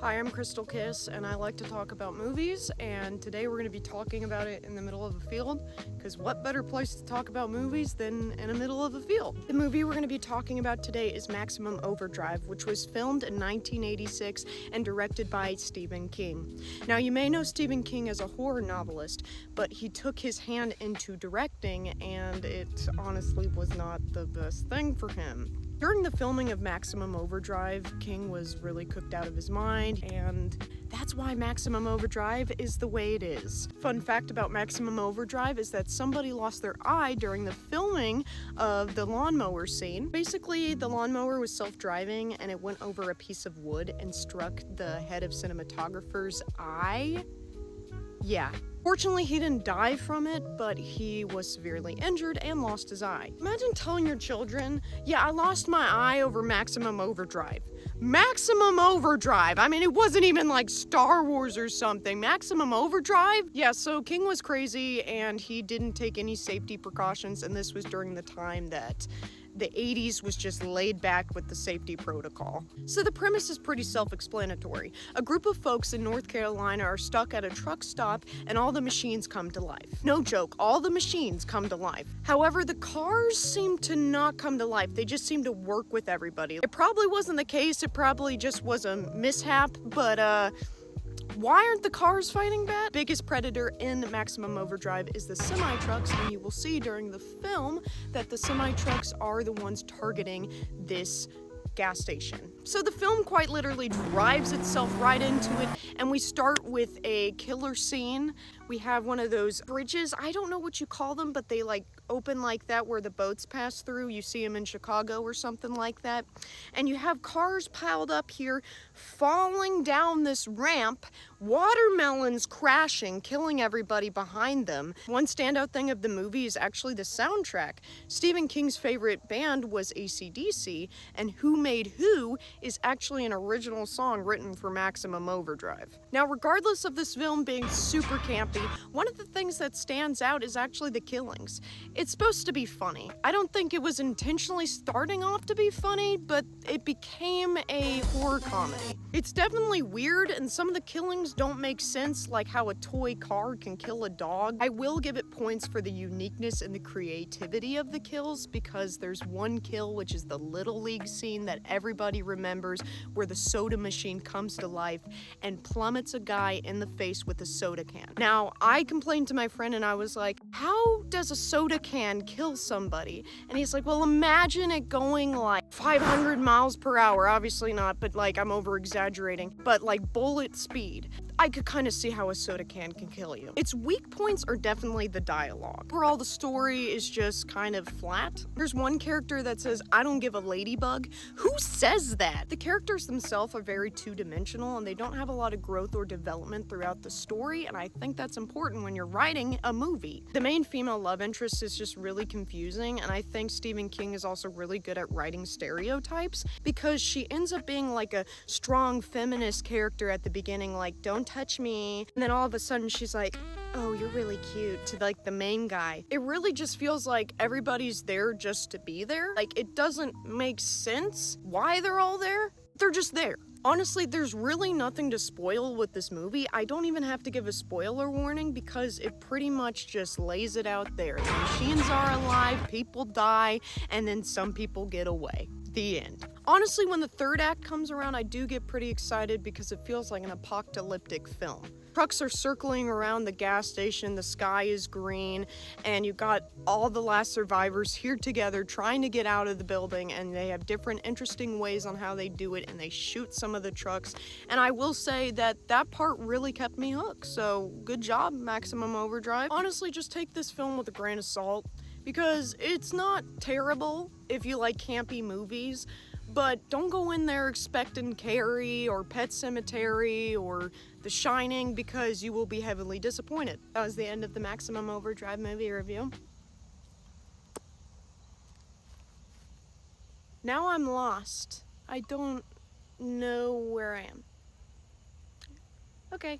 Hi, I'm Crystal Kiss, and I like to talk about movies, and today we're going to be talking about it in the middle of a field, because what better place to talk about movies than in the middle of a field? The movie we're going to be talking about today is Maximum Overdrive, which was filmed in 1986 and directed by Stephen King. Now, you may know Stephen King as a horror novelist, but he took his hand into directing, and it honestly was not the best thing for him. During the filming of Maximum Overdrive, King was really cooked out of his mind, and that's why Maximum Overdrive is the way it is. Fun fact about Maximum Overdrive is that somebody lost their eye during the filming of the lawnmower scene. Basically, the lawnmower was self-driving and it went over a piece of wood and struck the head of cinematographer's eye. Yeah. Fortunately, he didn't die from it, but he was severely injured and lost his eye. Imagine telling your children, yeah, I lost my eye over Maximum Overdrive. Maximum Overdrive! I mean, it wasn't even like Star Wars or something. Maximum Overdrive? Yeah, so King was crazy and he didn't take any safety precautions, and this was during the time that the 80s was just laid back with the safety protocol. So the premise is pretty self-explanatory. A group of folks in North Carolina are stuck at a truck stop and all the machines come to life. No joke, all the machines come to life. However, the cars seem to not come to life. They just seem to work with everybody. It probably wasn't the case, it probably just was a mishap, but why aren't the cars fighting back? Biggest predator in Maximum Overdrive is the semi-trucks, and you will see during the film that the semi-trucks are the ones targeting this gas station. So the film quite literally drives itself right into it, and we start with a killer scene. We have one of those bridges, I don't know what you call them, but they like open like that where the boats pass through. You see them in Chicago or something like that. And you have cars piled up here, falling down this ramp, watermelons crashing, killing everybody behind them. One standout thing of the movie is actually the soundtrack. Stephen King's favorite band was AC/DC, and Who Made Who is actually an original song written for Maximum Overdrive. Now, regardless of this film being super campy, one of the things that stands out is actually the killings. It's supposed to be funny. I don't think it was intentionally starting off to be funny, but it became a horror comedy. It's definitely weird, and some of the killings don't make sense, like how a toy car can kill a dog. I will give it points for the uniqueness and the creativity of the kills, because there's one kill, which is the Little League scene that everybody remembers, where the soda machine comes to life and plummets a guy in the face with a soda can. Now, I complained to my friend and I was like, how does a soda can kill somebody? And he's like, well, imagine it going like 500 miles per hour. Obviously not, but like I'm over exaggerating, but like bullet speed. I could kind of see how a soda can kill you. Its weak points are definitely the dialogue. Overall, the story is just kind of flat. There's one character that says, I don't give a ladybug. Who says that? The characters themselves are very two-dimensional, and they don't have a lot of growth or development throughout the story, and I think that's important when you're writing a movie. The main female love interest is just really confusing, and I think Stephen King is also really good at writing stereotypes, because she ends up being like a strong feminist character at the beginning, like, don't touch me, and then all of a sudden she's like, oh, you're really cute, to like the main guy. It really just feels like everybody's there just to be there. Like, it doesn't make sense why they're all there. They're just there. Honestly, there's really nothing to spoil with this movie. I don't even have to give a spoiler warning because it pretty much just lays it out there. The machines are alive, people die, and then some people get away. The end. Honestly, when the third act comes around, I do get pretty excited because it feels like an apocalyptic film. Trucks are circling around the gas station, the sky is green, and you got all the last survivors here together trying to get out of the building, and they have different interesting ways on how they do it, and they shoot some of the trucks, and I will say that that part really kept me hooked, so good job, Maximum Overdrive. Honestly, just take this film with a grain of salt, because it's not terrible if you like campy movies, but don't go in there expecting Carrie or Pet Sematary or The Shining, because you will be heavily disappointed. That was the end of the Maximum Overdrive movie review. Now I'm lost. I don't know where I am. Okay.